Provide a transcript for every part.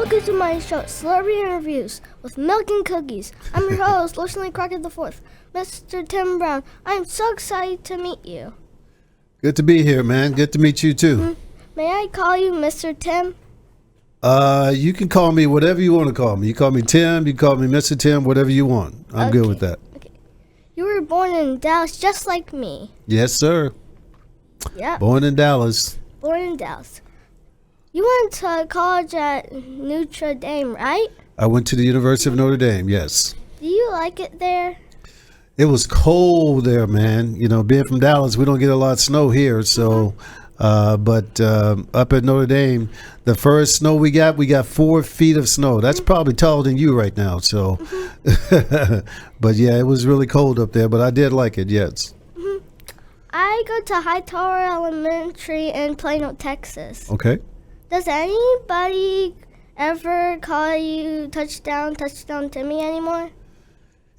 welcome to my show, Celebrity Interviews with Milk and Cookies. I'm your host, Lauriston IV, Mr. Tim Brown. I am so excited to meet you. Good to be here, man. Good to meet you, too. May I call you Mr. Tim? You can call me whatever you want to call me. You call me Tim, you call me Mr. Tim, whatever you want. I'm good with that. Okay. You were born in Dallas just like me. Yes, sir. Yeah. Born in Dallas. Born in Dallas. You went to college at Notre Dame, right? I went to the University of Notre Dame, yes. Do you like it there? It was cold there, man. You know, being from Dallas, we don't get a lot of snow here. So, but up at Notre Dame, the first snow we got 4 feet of snow. That's probably taller than you right now. So, but yeah, it was really cold up there. But I did like it, yes. I go to Hightower Elementary in Plano, Texas. Okay. Does anybody ever call you touchdown Timmy anymore?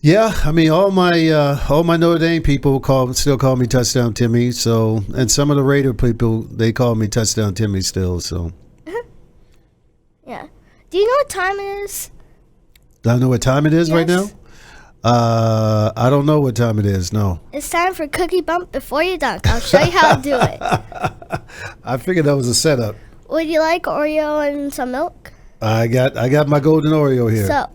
Yeah, I mean all my Notre Dame people still call me touchdown Timmy. So, and some of the Raider people, they call me touchdown Timmy still. So. Yeah. Do you know what time it is? Do I know what time it is right now? I don't know what time it is. No. It's time for cookie bump before you dunk. I'll show you how to do it. I figured that was a setup. Would you like Oreo and some milk? I got my golden Oreo here. So,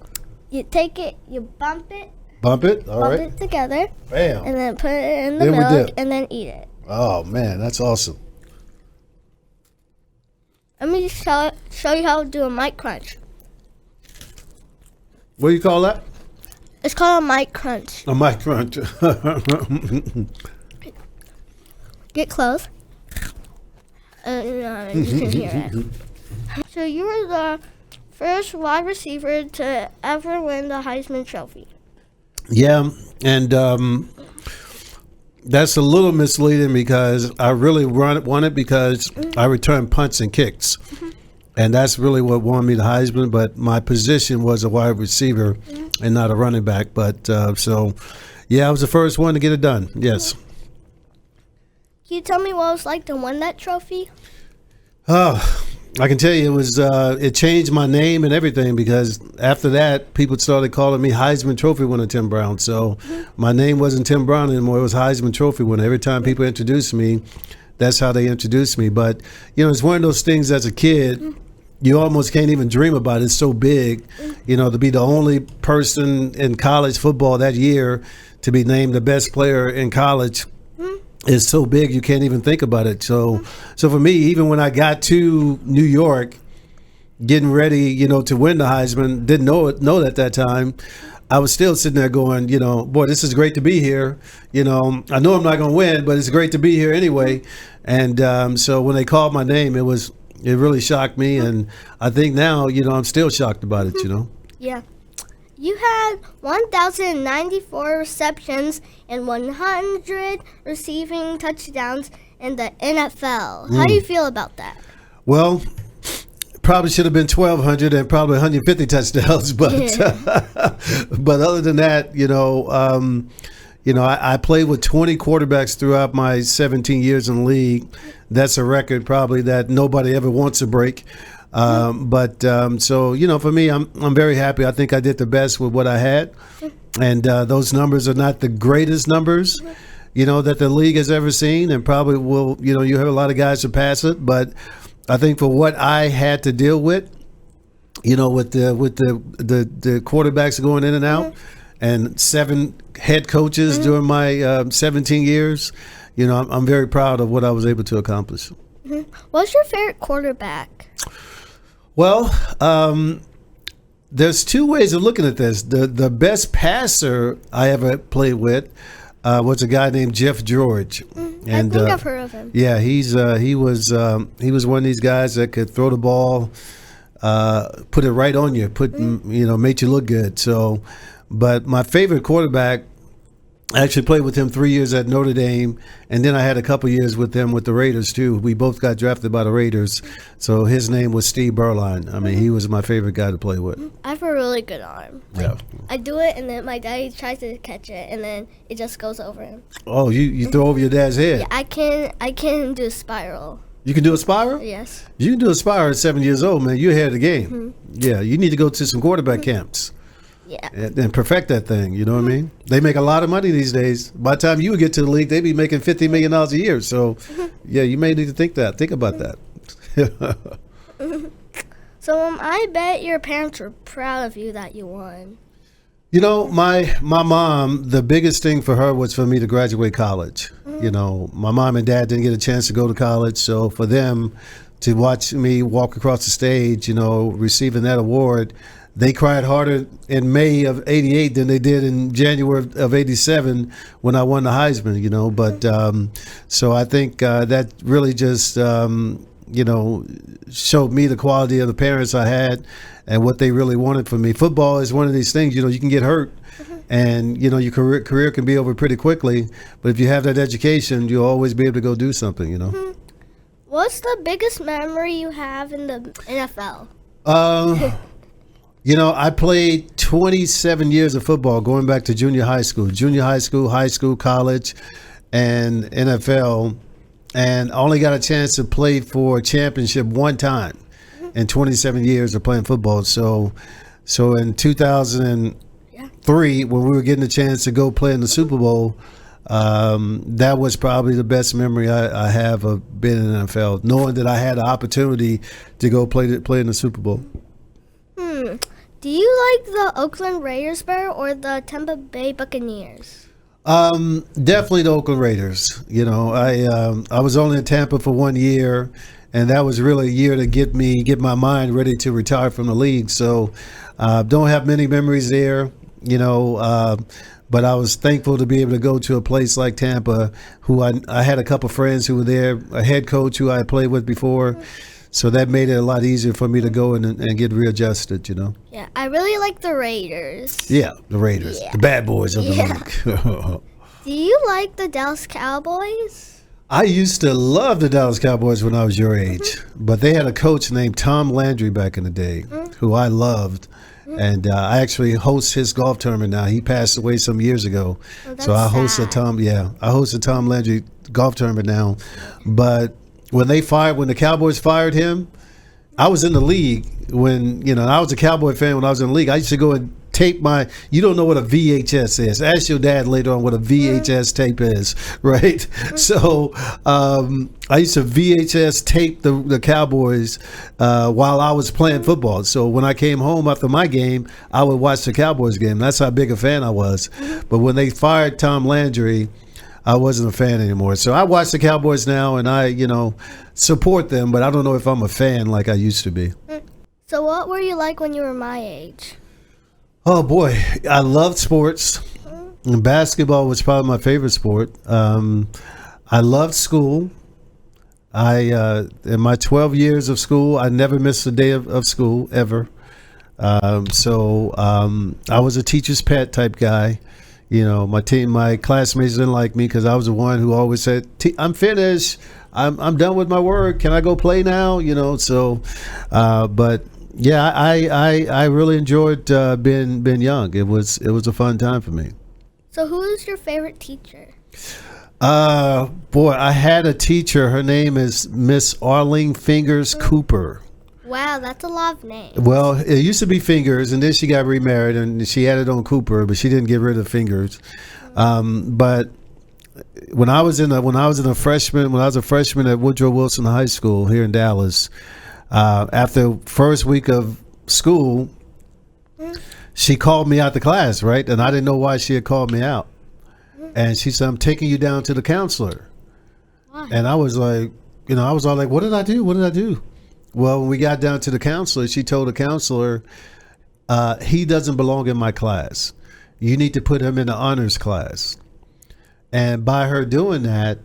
you take it, you bump it. Bump it? All right. Bump it together. Bam. And then put it in the milk and then eat it. Oh, man, that's awesome. Let me show you how to do a mic crunch. What do you call that? It's called a mic crunch. A mic crunch. Get close. You can hear it. So you were the first wide receiver to ever win the Heisman Trophy. Yeah, and that's a little misleading because I really won it because I returned punts and kicks. And that's really what won me the Heisman, but my position was a wide receiver and not a running back. But so, yeah, I was the first one to get it done, yes. Can you tell me what it was like to win that trophy? Oh, I can tell you it changed my name and everything because after that, people started calling me Heisman Trophy winner Tim Brown. So my name wasn't Tim Brown anymore. It was Heisman Trophy winner. Every time people introduced me, that's how they introduced me. But, you know, it's one of those things as a kid, you almost can't even dream about it. It's so big, you know, to be the only person in college football that year to be named the best player in college. It's so big you can't even think about it. So for me, even when I got to New York, getting ready, you know, to win the Heisman, didn't know at that time. I was still sitting there going, you know, boy, this is great to be here. You know, I know I'm not going to win, but it's great to be here anyway. And so when they called my name, it really shocked me. And I think now, you know, I'm still shocked about it, you know. Yeah. You had 1,094 receptions and 100 receiving touchdowns in the NFL. How do you feel about that? Well, probably should have been 1,200 and probably 150 touchdowns, but but other than that, you know, I played with 20 quarterbacks throughout my 17 years in the league. That's a record probably that nobody ever wants to break. So, you know, for me, I'm very happy. I think I did the best with what I had. And those numbers are not the greatest numbers, you know, that the league has ever seen. And probably will, you know, you have a lot of guys surpass it. But I think for what I had to deal with, you know, with the quarterbacks going in and out and 7 head coaches during my 17 years, you know, I'm very proud of what I was able to accomplish. What's your favorite quarterback? Well, there's 2 ways of looking at this. The best passer I ever played with was a guy named Jeff George. And, I think I've heard of him. Yeah, he was one of these guys that could throw the ball, put it right on you, made you look good. So, but my favorite quarterback, I actually played with him 3 years at Notre Dame, and then I had a couple years with him with the Raiders too. We both got drafted by the Raiders, so his name was Steve Berline. I mean, he was my favorite guy to play with. I have a really good arm. Yeah. I do it, and then my daddy tries to catch it, and then it just goes over him. Oh, you throw over your dad's head? Yeah, I can do a spiral. You can do a spiral? Yes. You can do a spiral at 7 years old, man. You're ahead of the game. Yeah, you need to go to some quarterback camps. Yeah. And perfect that thing, you know what I mean? They make a lot of money these days. By the time you get to the league, they be making $50 million a year. So, yeah, you may need to think about that. So I bet your parents were proud of you that you won. You know, my mom, the biggest thing for her was for me to graduate college. You know, my mom and dad didn't get a chance to go to college. So for them to watch me walk across the stage, you know, receiving that award, they cried harder in May of '88 than they did in January of '87 when I won the Heisman, you know. But so I think that really just, you know, showed me the quality of the parents I had and what they really wanted from me. Football is one of these things, you know, you can get hurt and, you know, your career can be over pretty quickly. But if you have that education, you'll always be able to go do something, you know. What's the biggest memory you have in the NFL? You know, I played 27 years of football going back to junior high school, high school, college, and NFL, and only got a chance to play for a championship one time in 27 years of playing football. So in 2003, when we were getting a chance to go play in the Super Bowl, that was probably the best memory I have of being in the NFL, knowing that I had the opportunity to go play in the Super Bowl. Do you like the Oakland Raiders better or the Tampa Bay Buccaneers? Definitely the Oakland Raiders. You know, I was only in Tampa for 1 year, and that was really a year to get my mind ready to retire from the league. So, don't have many memories there. You know, but I was thankful to be able to go to a place like Tampa, who I had a couple friends who were there, a head coach who I had played with before. So that made it a lot easier for me to go and get readjusted, you know. Yeah, I really like the Raiders. Yeah, the Raiders, the bad boys of the league. Do you like the Dallas Cowboys? I used to love the Dallas Cowboys when I was your age, but they had a coach named Tom Landry back in the day who I loved. And I actually host his golf tournament now. He passed away some years ago. So I host a Tom Landry golf tournament now. But when the Cowboys fired him, I was in the league when, you know, I was a Cowboy fan when I was in the league. I used to go and tape you don't know what a VHS is. Ask your dad later on what a VHS tape is, right? So I used to VHS tape the Cowboys while I was playing football. So when I came home after my game, I would watch the Cowboys game. That's how big a fan I was. But when they fired Tom Landry, I wasn't a fan anymore. So I watch the Cowboys now, and I, you know, support them, but I don't know if I'm a fan like I used to be. So what were you like when you were my age? Oh, boy. I loved sports. And basketball was probably my favorite sport. I loved school. In my 12 years of school, I never missed a day of school, ever. So I was a teacher's pet type guy. You know, my classmates didn't like me because I was the one who always said, "I'm finished. I'm done with my work. Can I go play now?" You know, so, but yeah, I really enjoyed being young. It was a fun time for me. So, who is your favorite teacher? Boy, I had a teacher. Her name is Miss Arlene Fingers Cooper. Wow, that's a lot of names. Well, it used to be Fingers, and then she got remarried, and she added on Cooper, but she didn't get rid of Fingers. But when I was a freshman at Woodrow Wilson High School here in Dallas, after first week of school, she called me out the class, right? And I didn't know why she had called me out. And she said, "I'm taking you down to the counselor." Why? And I was like, you know, I was all like, "What did I do? What did I do?" Well, when we got down to the counselor, she told the counselor, "He doesn't belong in my class. You need to put him in the honors class." And by her doing that,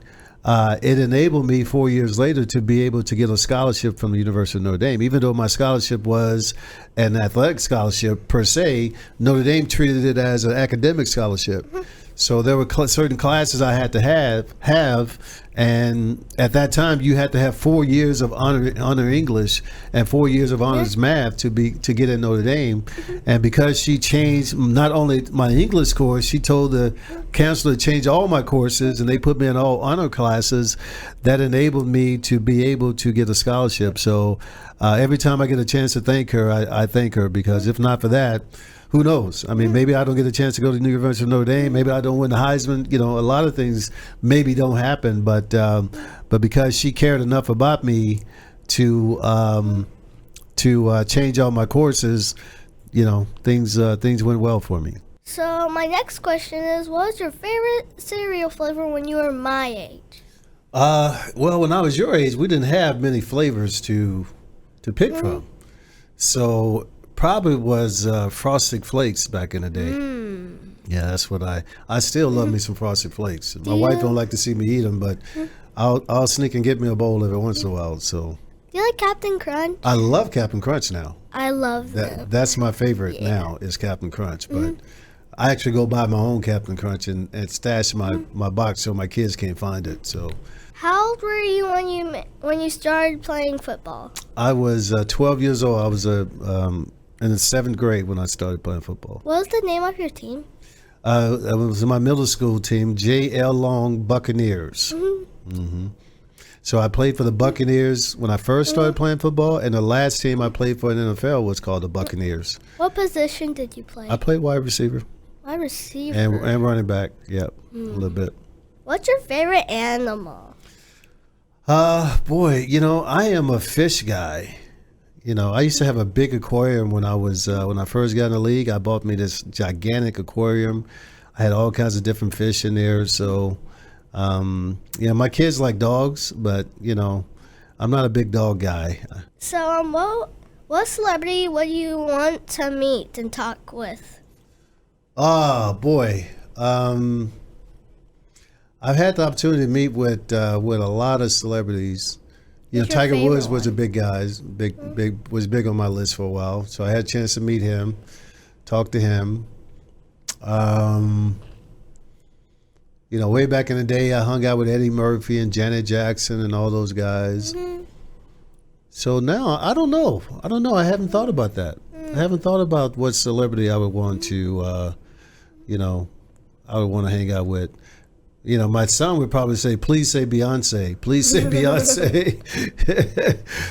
it enabled me 4 years later to be able to get a scholarship from the University of Notre Dame. Even though my scholarship was an athletic scholarship per se, Notre Dame treated it as an academic scholarship. So there were certain classes I had to have, And at that time, you had to have 4 years of honor English and 4 years of honors math to get in Notre Dame. And because she changed not only my English course, she told the counselor to change all my courses, and they put me in all honor classes. That enabled me to be able to get a scholarship. So every time I get a chance to thank her, I thank her, because if not for that, who knows? I mean, maybe I don't get a chance to go to the University of Notre Dame. Maybe I don't win the Heisman. You know, a lot of things maybe don't happen. But because she cared enough about me to change all my courses, you know, things went well for me. So my next question is, what was your favorite cereal flavor when you were my age? Well, when I was your age, we didn't have many flavors to pick from. So probably was Frosted Flakes back in the day. Yeah, that's what I still love me some Frosted Flakes. My wife don't like to see me eat them, but I'll sneak and get me a bowl every once in a while. So Do you like Captain Crunch? I love Captain Crunch now. I love them. That's my favorite now is Captain Crunch. But I actually go buy my own Captain Crunch and stash my box so my kids can't find it. So. How old were you when you started playing football? I was 12 years old. I was in the 7th grade when I started playing football. What was the name of your team? It was my middle school team, J.L. Long Buccaneers. So I played for the Buccaneers when I first started playing football, and the last team I played for in the NFL was called the Buccaneers. What position did you play? I played wide receiver. Wide receiver. And running back, yep, a little bit. What's your favorite animal? Boy, you know, I am a fish guy. You know, I used to have a big aquarium when I first got in the league. I bought me this gigantic aquarium. I had all kinds of different fish in there. So, yeah, my kids like dogs, but you know, I'm not a big dog guy. So, what celebrity would you want to meet and talk with? Oh boy, I've had the opportunity to meet with a lot of celebrities. You know, Tiger Woods was a big guy, was big on my list for a while. So I had a chance to meet him, talk to him. You know, way back in the day, I hung out with Eddie Murphy and Janet Jackson and all those guys. So now, I don't know. I haven't thought about that. I haven't thought about what celebrity I would want to, you know, I would want to hang out with. You know, my son would probably say, "Please say Beyonce. Please say Beyonce."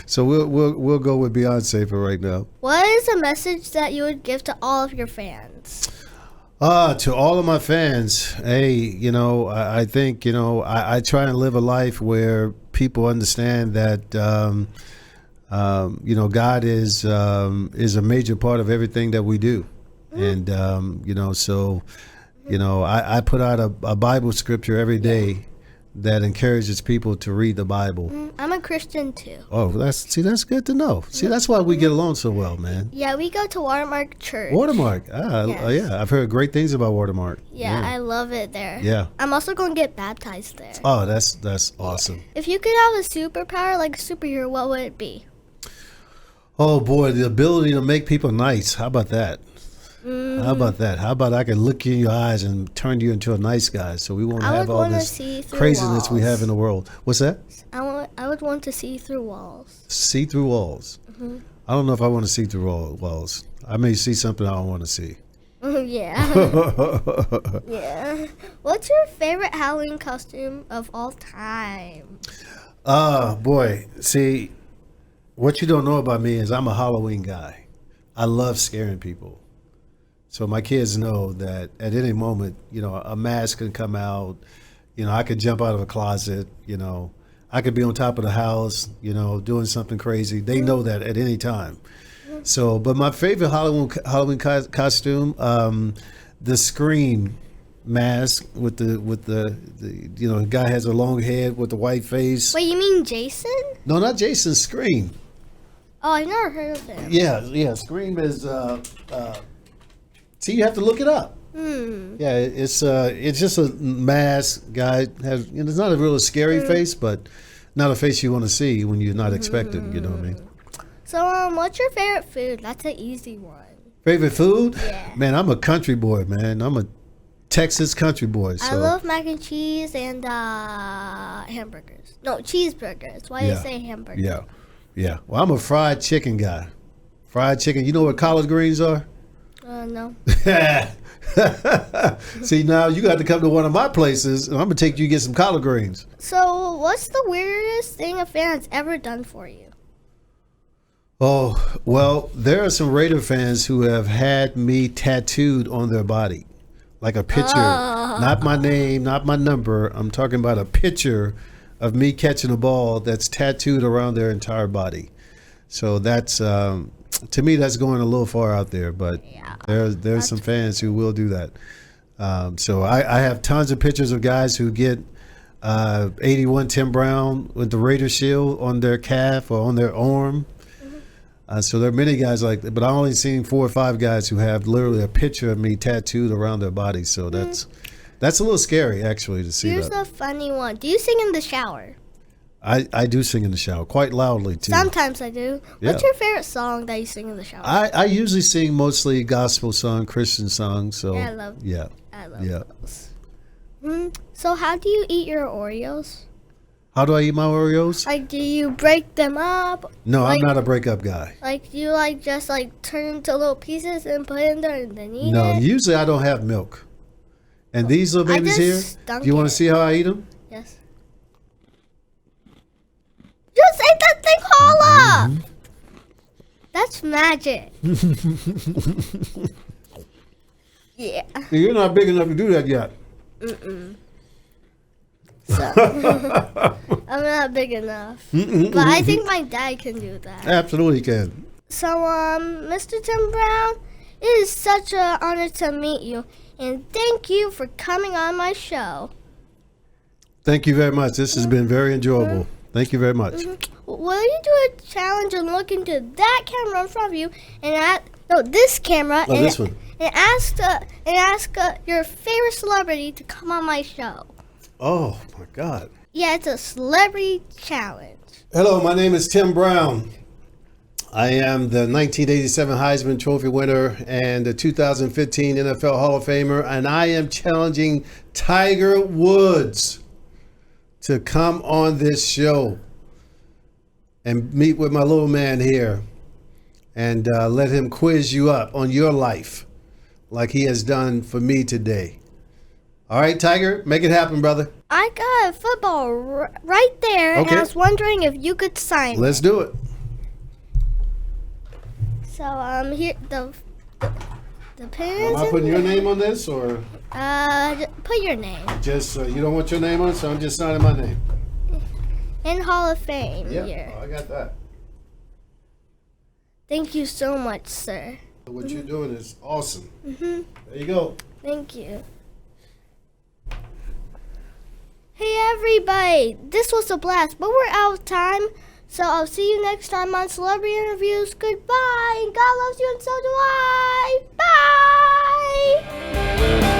So we'll go with Beyonce for right now. What is a message that you would give to all of your fans? To all of my fans, hey, you know, I think, you know, I try and live a life where people understand that, you know, God is a major part of everything that we do, and you know, so. You know, I put out a Bible scripture every day that encourages people to read the Bible. I'm a Christian too. Oh, that's good to know. See, that's why we get along so well, man. Yeah, we go to Watermark Church. Watermark, yeah, I've heard great things about Watermark. Yeah, I love it there. Yeah. I'm also going to get baptized there. Oh, that's awesome. If you could have a superpower like a superhero, what would it be? Oh boy, the ability to make people nice. How about that? How about that? How about I can look you in your eyes and turn you into a nice guy, so we won't have all this craziness we have in the world. What's that? I would want to see through walls. See through walls. I don't know if I want to see through walls. I may see something I don't want to see. Yeah. Yeah. What's your favorite Halloween costume of all time? Boy. See, what you don't know about me is I'm a Halloween guy. I love scaring people. So my kids know that at any moment, you know, a mask can come out. You know, I could jump out of a closet. You know, I could be on top of the house, you know, doing something crazy. They know that at any time. So, but my favorite Halloween costume, the Scream mask with the you know, the guy has a long head with the white face. Wait, you mean Jason? No, not Jason. Scream. Oh, I've never heard of him. Yeah. Scream is. See, you have to look it up. Yeah, it's just a mask guy has. You know, it's not a real scary face, but not a face you want to see when you're not expecting. You know what I mean? So, what's your favorite food? That's an easy one. Favorite food? Yeah. Man, I'm a country boy, man. I'm a Texas country boy. I So love mac and cheese and hamburgers. No, cheeseburgers. Why do you say hamburgers? yeah. Well, I'm a fried chicken guy. Fried chicken. You know what collard greens are? No. See, now you got to come to one of my places, and I'm gonna take you to get some collard greens. So, what's the weirdest thing a fan has ever done for you? Oh, well, there are some Raider fans who have had me tattooed on their body, like a picture, not my name, not my number. I'm talking about a picture of me catching a ball that's tattooed around their entire body. So that's, to me, that's going a little far out there, but there's some fans who will do that. So I have tons of pictures of guys who get 81 Tim Brown with the Raider shield on their calf or on their arm. So there are many guys like that, but I only seen 4 or 5 guys who have literally a picture of me tattooed around their body. So that's a little scary, actually, to see. Here's a funny one. Do you sing in the shower? I do sing in the shower quite loudly too. Sometimes I do. Yeah. What's your favorite song that you sing in the shower? I usually sing mostly gospel song, Christian songs. So I love those. So how do you eat your Oreos? How do I eat my Oreos? Like, do you break them up? No, I'm not a breakup guy. Like, do you just turn them into little pieces and put it in there and then eat it? No, usually I don't have milk. And these little babies here, do you want to see how I eat them? Yes. Just ate that thing whole up! That's magic. Yeah. You're not big enough to do that yet. So, I'm not big enough. But I think my dad can do that. Absolutely can. So, Mr. Tim Brown, it is such an honor to meet you. And thank you for coming on my show. Thank you very much. This has been very enjoyable. Thank you very much. Will you do a challenge and look into that camera in front of you and this camera Oh, this one. and ask your favorite celebrity to come on my show? Oh my God. Yeah, it's a celebrity challenge. Hello, my name is Tim Brown. I am the 1987 Heisman Trophy winner and the 2015 NFL Hall of Famer, and I am challenging Tiger Woods to come on this show and meet with my little man here and let him quiz you up on your life like he has done for me today. All right, Tiger, make it happen, brother. I got a football right there, and I was wondering if you could sign Let's do it. So, here, the pen. Am I putting your name on this, or? Put your name. Just, you don't want your name on it, so I'm just signing my name. In Hall of Fame here. I got that. Thank you so much, sir. What you're doing is awesome. There you go. Thank you. Hey, everybody. This was a blast, but we're out of time. So I'll see you next time on Celebrity Interviews. Goodbye. God loves you, and so do I. Bye.